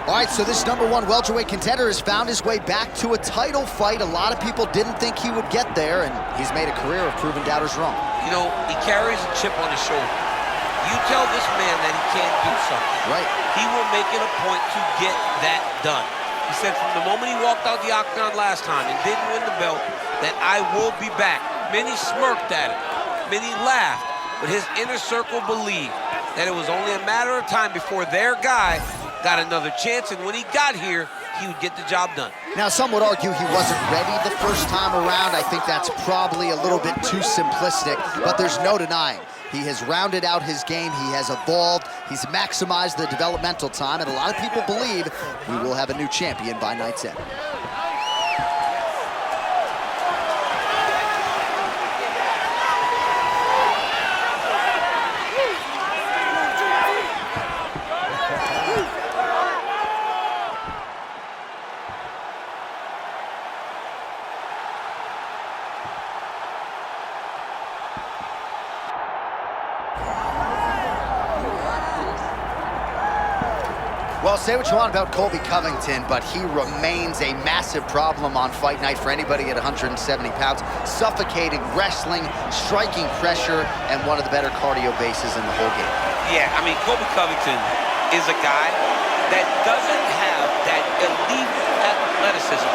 All right, so this #1 welterweight contender has found his way back to a title fight. A lot of people didn't think he would get there, and he's made a career of proving doubters wrong. You know, he carries a chip on his shoulder. You tell this man that he can't do something. Right. He will make it a point to get that done. He said from the moment he walked out the octagon last time and didn't win the belt, that I will be back. Many smirked at him. Many laughed. But his inner circle believed that it was only a matter of time before their guy got another chance, and when he got here, he would get the job done. Now, some would argue he wasn't ready the first time around. I think that's probably a little bit too simplistic, but there's no denying. He has rounded out his game, he has evolved, he's maximized the developmental time, and a lot of people believe we will have a new champion by night's end. Well, say what you want about Colby Covington, but he remains a massive problem on fight night for anybody at 170 pounds. Suffocating wrestling, striking pressure, and one of the better cardio bases in the whole game. Yeah, I mean, Colby Covington is a guy that doesn't have that elite athleticism.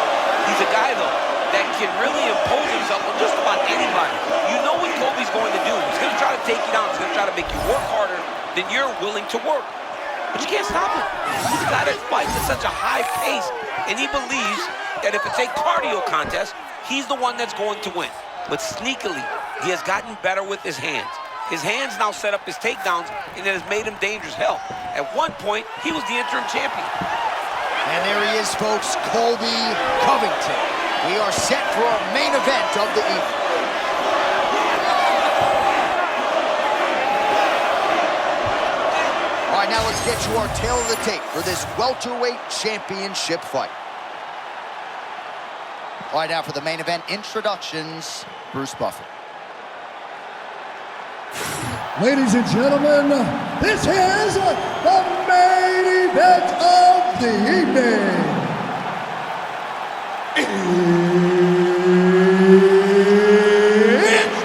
He's a guy, though, that can really impose himself on just about anybody. You know what Colby's going to do. He's going to try to take you down. He's going to try to make you work harder than you're willing to work. But you can't stop him. He's got to fight at such a high pace, and he believes that if it's a cardio contest, he's the one that's going to win. But sneakily, he has gotten better with his hands. His hands now set up his takedowns, and it has made him dangerous. Hell, at one point, he was the interim champion. And there he is, folks, Colby Covington. We are set for our main event of the evening. All right, now let's get you our tail of the tape for this welterweight championship fight. All right, now for the main event introductions, Bruce Buffer. Ladies and gentlemen, this is the main event of the evening. It's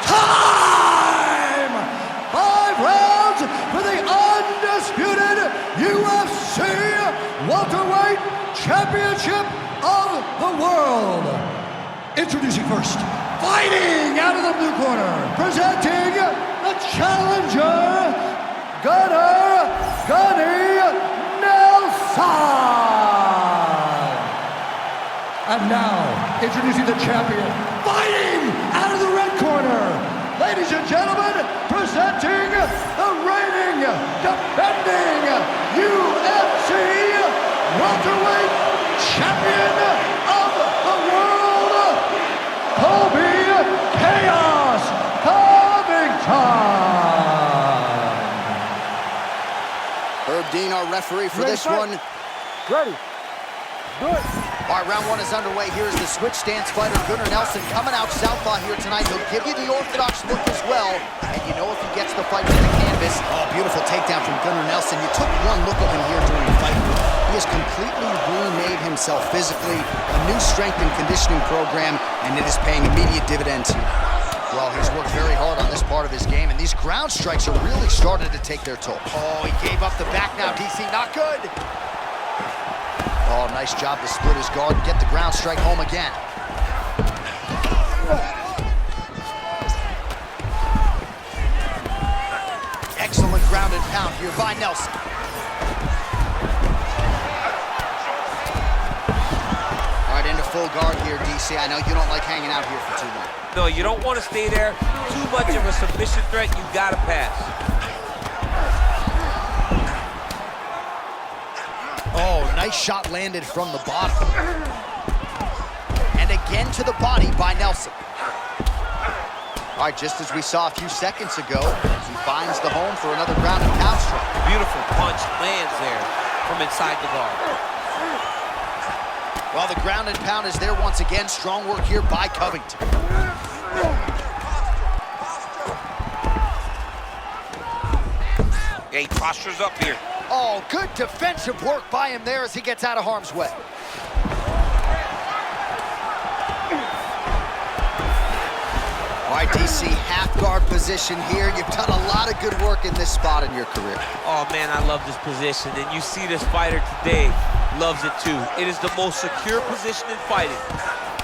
time! 5 rounds for the undisputed UFC welterweight championship of the world. Introducing first, fighting out of the blue corner, presenting the challenger, Gunnar Nelson. And now, introducing the champion, fighting out of the red corner, ladies and gentlemen, presenting the reigning, defending UFC welterweight champion of the world, Colby Chaos Covington. Herb Dean, our referee for this one. Ready. Good. All right, round 1 is underway. Here's the switch stance fighter, Gunnar Nelson, coming out southpaw here tonight. He'll give you the orthodox look as well, and you know if he gets the fight to the canvas. Oh, beautiful takedown from Gunnar Nelson. You took one look at him here during the fight. He has completely remade himself physically, a new strength and conditioning program, and it is paying immediate dividends here. Well, he's worked very hard on this part of his game, and these ground strikes are really starting to take their toll. Oh, he gave up the back now, DC. Not good. Oh, nice job to split his guard and get the ground strike home again. Excellent ground and pound here by Nelson. All right, into full guard here, DC. I know you don't like hanging out here for too long. No, you don't want to stay there. Too much of a submission threat, you got to pass. Oh, nice shot landed from the bottom. And again to the body by Nelson. All right, just as we saw a few seconds ago, he finds the home for another ground and pound strike. Beautiful punch lands there from inside the guard. Well, the ground and pound is there once again. Strong work here by Covington. Yeah, he postures up here. Oh, good defensive work by him there as he gets out of harm's way. All right, DC, half guard position here. You've done a lot of good work in this spot in your career. Oh, man, I love this position. And you see this fighter today loves it, too. It is the most secure position in fighting.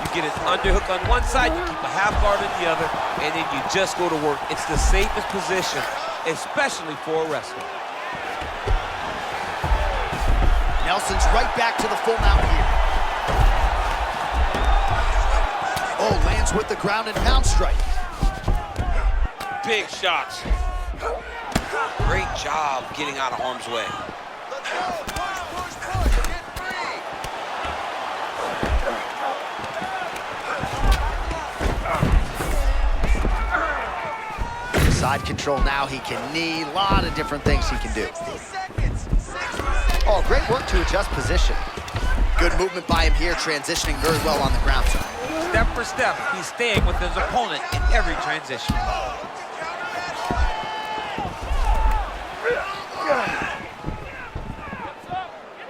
You get an underhook on one side, you keep a half guard on the other, and then you just go to work. It's the safest position, especially for a wrestler. Nelson's right back to the full mount here. Oh, lands with the ground and pound strike. Big shots. Great job getting out of harm's way. Let's go. Push. Get free. Side control now. He can knee. A lot of different things he can do. 60 seconds. Oh, great work to adjust position. Good movement by him here, transitioning very well on the ground side. Step for step, he's staying with his opponent in every transition.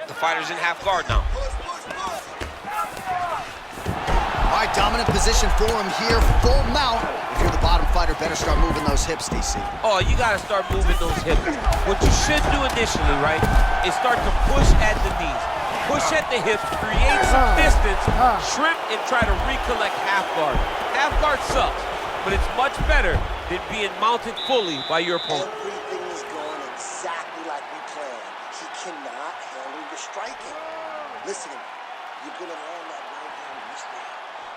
The fighter's in half guard now. All right, dominant position for him here, full mount. If you're the bottom fighter, better start moving those hips, DC. Oh, you gotta start moving those hips. What you should do initially, right, is start to push at the knees. Push at the hips, create some distance, shrimp, and try to recollect half guard. Half guard sucks, but it's much better than being mounted fully by your opponent. Everything is going exactly like we planned. He cannot handle your striking. Listen to me. You're gonna land that right hand wrist there.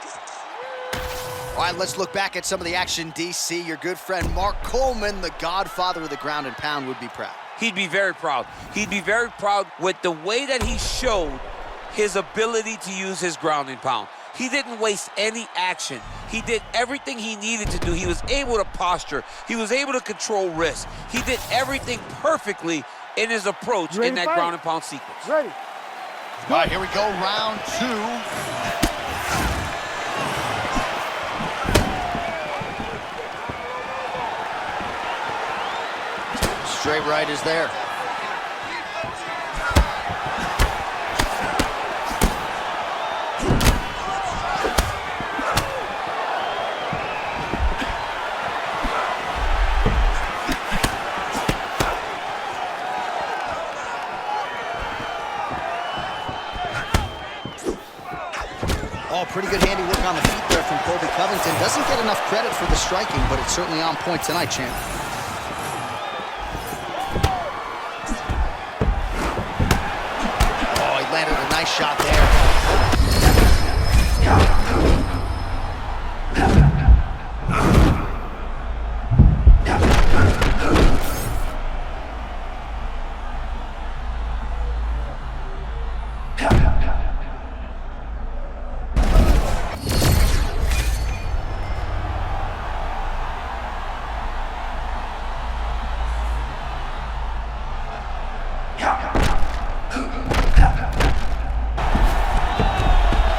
Just keep. All right, let's look back at some of the action, DC. Your good friend Mark Coleman, the godfather of the ground and pound, would be proud. He'd be very proud. He'd be very proud with the way that he showed his ability to use his ground and pound. He didn't waste any action. He did everything he needed to do. He was able to posture. He was able to control wrists. He did everything perfectly in his approach in that ground and pound sequence. Ready. All right, here we go, round two. Straight right is there. Oh, pretty good handy work on the feet there from Colby Covington. Doesn't get enough credit for the striking, but it's certainly on point tonight, champ. Landed a nice shot there.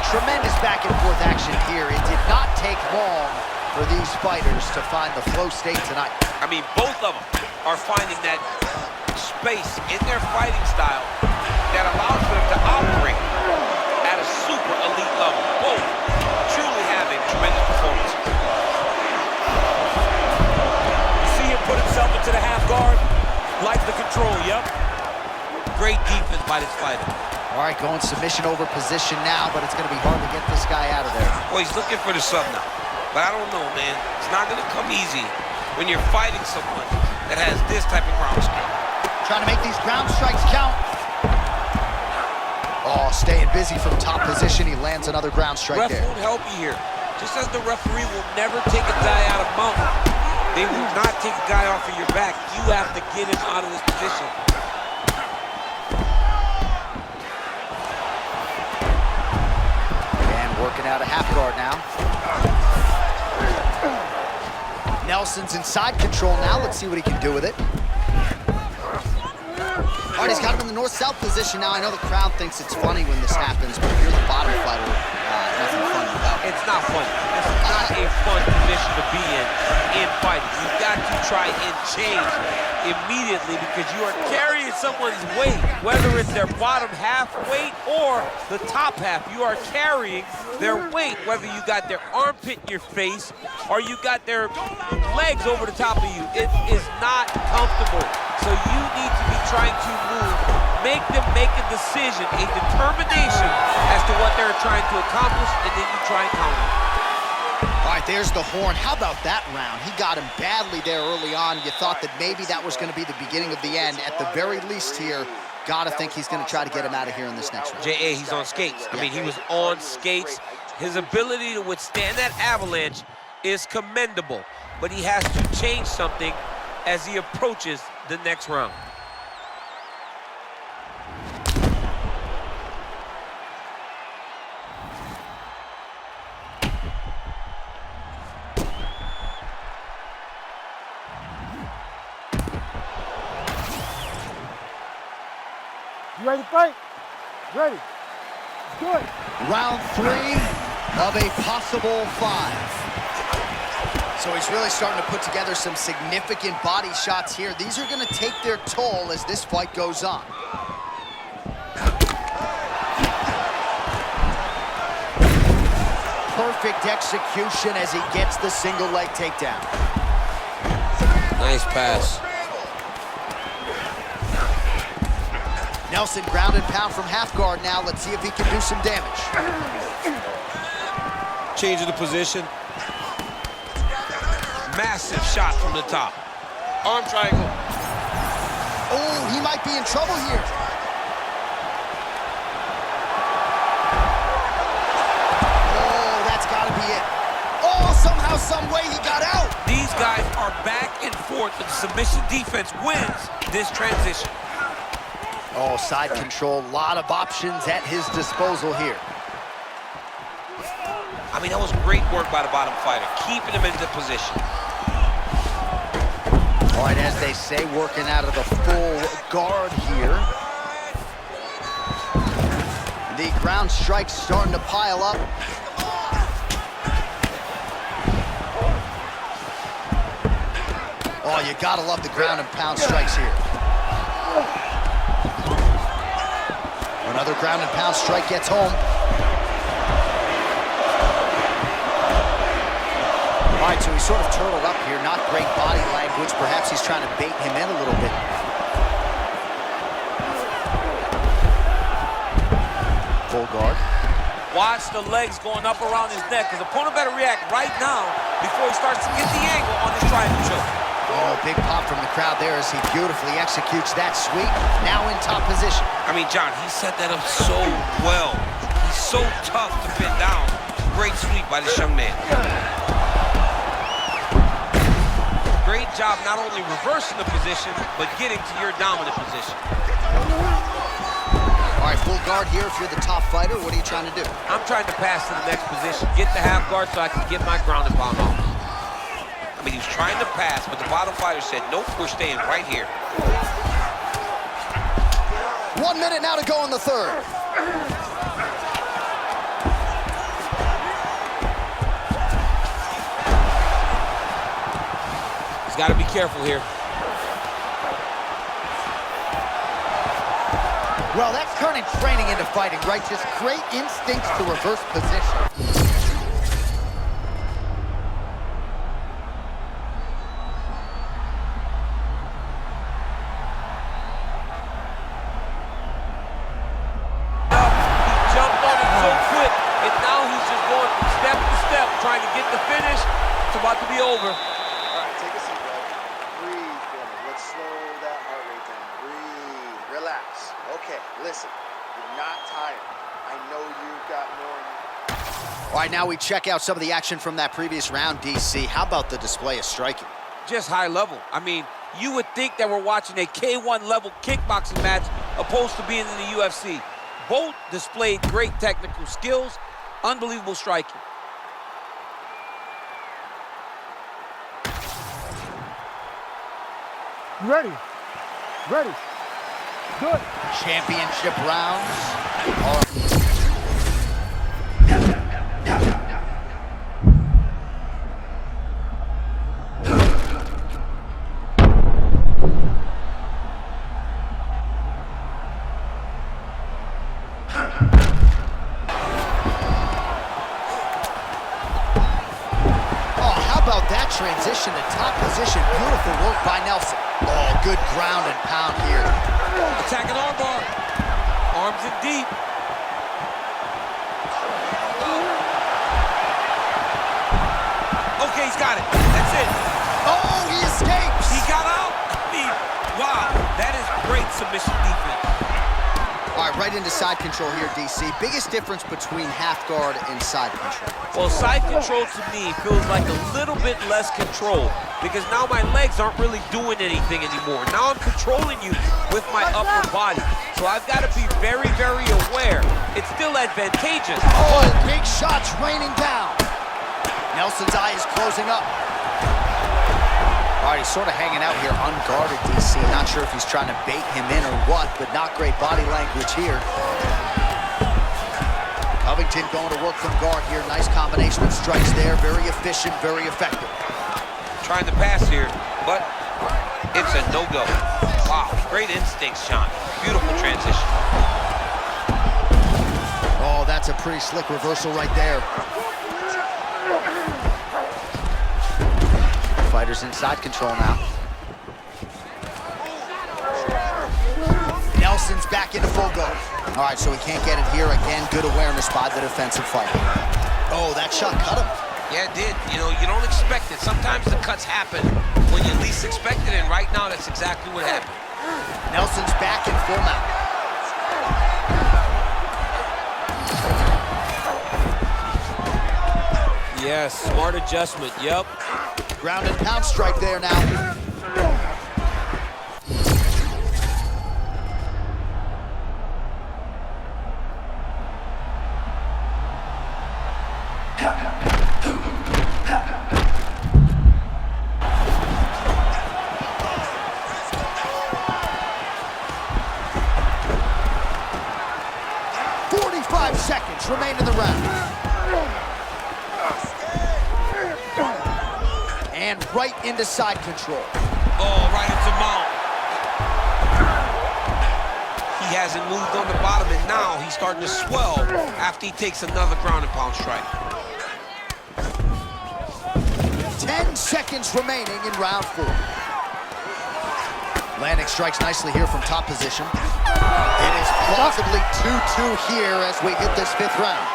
Tremendous back and forth action here. It did not take long for these fighters to find the flow state tonight. I mean, both of them are finding that space in their fighting style that allows them to operate at a super elite level. Both truly having tremendous performance. You see him put himself into the half guard, like the control, yep. Great defense by this fighter. All right, going submission over position now, but it's going to be hard to get this guy out of there. Well, he's looking for the sub now. But I don't know, man. It's not going to come easy when you're fighting someone that has this type of ground skill. Trying to make these ground strikes count. Oh, staying busy from top position. He lands another ground strike there. Ref won't help you here. Just as the referee will never take a guy out of mountain, they will not take a guy off of your back. You have to get him out of this position. Working out a half guard now. Nelson's in side control now. Let's see what he can do with it. All right, he's got him in the north-south position now. I know the crowd thinks it's funny when this happens, but if you're the bottom fighter, nothing funny about it. It's not funny. It's not a fun position to be in fighting. You've got to try and change immediately because you are carrying someone's weight, whether it's their bottom half weight or the top half. You are carrying their weight, whether you got their armpit in your face or you got their legs over the top of you. It is not comfortable. So you need to be trying to move, make them make a decision, a determination as to what they're trying to accomplish, and then you try and counter. All right, there's the horn. How about that round? He got him badly there early on. You thought that maybe that was going to be the beginning of the end. At the very least here, got to think he's going to try to get him out of here in this next round. J.A., he's on skates. I mean, he was on skates. His ability to withstand that avalanche is commendable, but he has to change something as he approaches the next round. You ready to fight? Ready. Let's do it. Round 3 of a possible 5. So he's really starting to put together some significant body shots here. These are going to take their toll as this fight goes on. Perfect execution as he gets the single leg takedown. Nice pass. Nelson ground and pound from half guard now. Let's see if he can do some damage. Change of the position. Massive shot from the top. Arm triangle. Oh, he might be in trouble here. Oh, that's got to be it. Oh, somehow, some way he got out. These guys are back and forth, and submission defense wins this transition. Oh, side control, a lot of options at his disposal here. I mean, that was great work by the bottom fighter, keeping him in the position. All right, as they say, working out of the full guard here. The ground strikes starting to pile up. Oh, you gotta love the ground and pound strikes here. Another ground and pound strike gets home. All right, so he's sort of turtled up here. Not great body language. Perhaps he's trying to bait him in a little bit. Full guard. Watch the legs going up around his neck. His opponent better react right now before he starts to get the angle on his triangle choke. Oh, big pop from the crowd there as he beautifully executes that sweep. Now in top position. I mean, John, he set that up so well. He's so tough to pin down. Great sweep by this young man. Great job not only reversing the position, but getting to your dominant position. All right, full guard here. If you're the top fighter, what are you trying to do? I'm trying to pass to the next position, get the half guard so I can get my ground and pound off. I mean, he was trying to pass, but the bottom fighter said, nope, we're staying right here. 1 minute now to go in the third. He's got to be careful here. Well, that's turning training into fighting, right? Just great instincts to reverse position. Trying to get the finish. It's about to be over. All right, take a seat, bro. Breathe for me. Let's slow that heart rate down. Breathe. Relax. Okay, listen. You're not tired. I know you've got more in you. All right, now we check out some of the action from that previous round, DC. How about the display of striking? Just high level. I mean, you would think that we're watching a K1 level kickboxing match opposed to being in the UFC. Both displayed great technical skills, unbelievable striking. You ready? Ready. Good. Championship rounds. transition to top position. Beautiful work by Nelson. Oh, good ground and pound here. Attacking armbar. Arms in deep. Okay, he's got it. That's it. Oh, he escapes. He got out. I mean, wow. That is great submission defense. All right, right into side control here, DC. Biggest difference between half guard and side control? Well, side control to me feels like a little bit less control because now my legs aren't really doing anything anymore. Now I'm controlling you with my upper body. So I've got to be very, very aware. It's still advantageous. Oh, big shots raining down. Nelson's eye is closing up. All right, he's sort of hanging out here unguarded, DC. Not sure if he's trying to bait him in or what, but not great body language here. Covington going to work from guard here. Nice combination of strikes there. Very efficient, very effective. Trying to pass here, but it's a no-go. Wow, great instincts, Sean. Beautiful transition. Oh, that's a pretty slick reversal right there. Fighters in side control now. Nelson's back into full guard. All right, so he can't get it here. Again, good awareness by the defensive fighter. Oh, that shot cut him. Yeah, it did. You know, you don't expect it. Sometimes the cuts happen when you least expect it, and right now that's exactly what happened. Nelson's back in full mount. Yes, smart adjustment, yep. Ground and pound strike there now. Seconds remain in the round. And right into side control. Oh, right into mount. He hasn't moved on the bottom, and now he's starting to swell after he takes another ground and pound strike. 10 seconds remaining in round 4. Landing strikes nicely here from top position. It is plausibly 2-2 here as we hit this 5th round.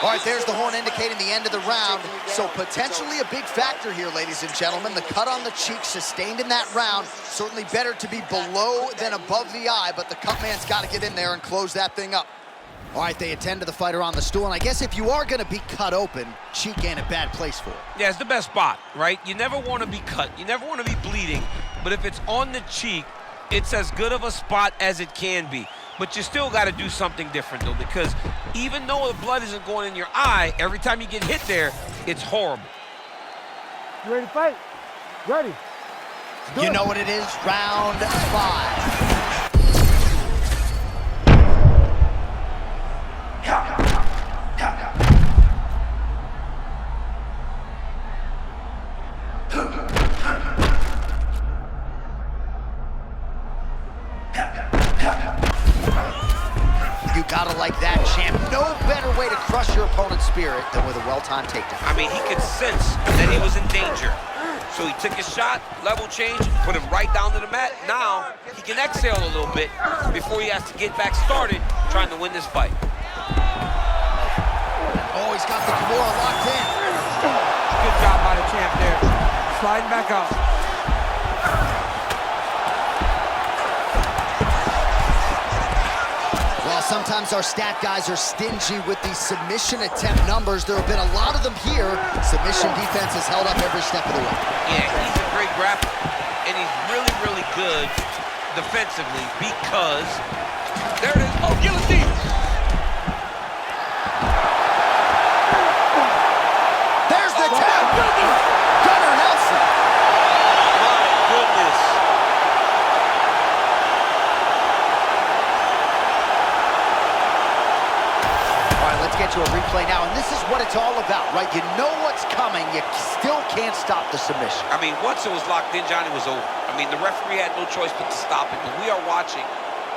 All right, there's the horn indicating the end of the round. So potentially a big factor here, ladies and gentlemen. The cut on the cheek sustained in that round. Certainly better to be below than above the eye, but the cut man's got to get in there and close that thing up. All right, they attend to the fighter on the stool, and I guess if you are going to be cut open, cheek ain't a bad place for it. Yeah, it's the best spot, right? You never want to be cut. You never want to be bleeding. But if it's on the cheek, it's as good of a spot as it can be. But you still got to do something different, though, because even though the blood isn't going in your eye, every time you get hit there, it's horrible. You ready to fight? Ready. You know what it is? Round 5. You gotta like that, champ. No better way to crush your opponent's spirit than with a well-timed takedown. I mean, he could sense that he was in danger. So he took his shot, level change, put him right down to the mat. Now, he can exhale a little bit before he has to get back started trying to win this fight. Oh, he's got the Kimura locked in. Good job by the champ there. Sliding back out. While sometimes our stat guys are stingy with these submission attempt numbers, there have been a lot of them here. Submission defense has held up every step of the way. Yeah, he's a great grappler, and he's really, really good defensively because, there it is, oh, guillotine! There's the tap! Gunnar Nelson! My goodness. Get to a replay now, and this is what it's all about, right? You know what's coming, you still can't stop the submission. I mean, once it was locked in, Johnny, was over. I mean, the referee had no choice but to stop it, but we are watching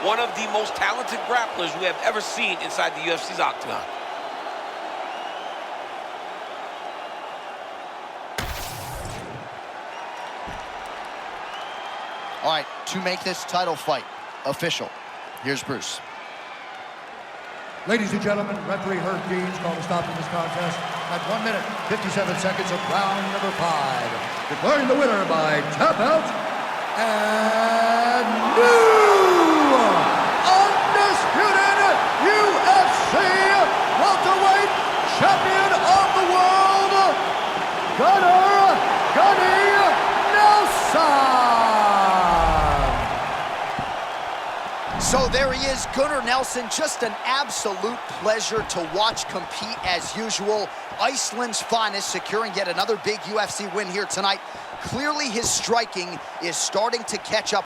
one of the most talented grapplers we have ever seen inside the UFC's octagon. All right, to make this title fight official, here's Bruce. Ladies and gentlemen, referee Herb Deans called a stop to this contest at 1 minute, 57 seconds of round number 5. Declaring the winner by tap out and new undisputed UFC welterweight champion of the world, Gunnar Nelson. So there he is, Gunnar Nelson. Just an absolute pleasure to watch compete as usual. Iceland's finest, securing yet another big UFC win here tonight. Clearly his striking is starting to catch up.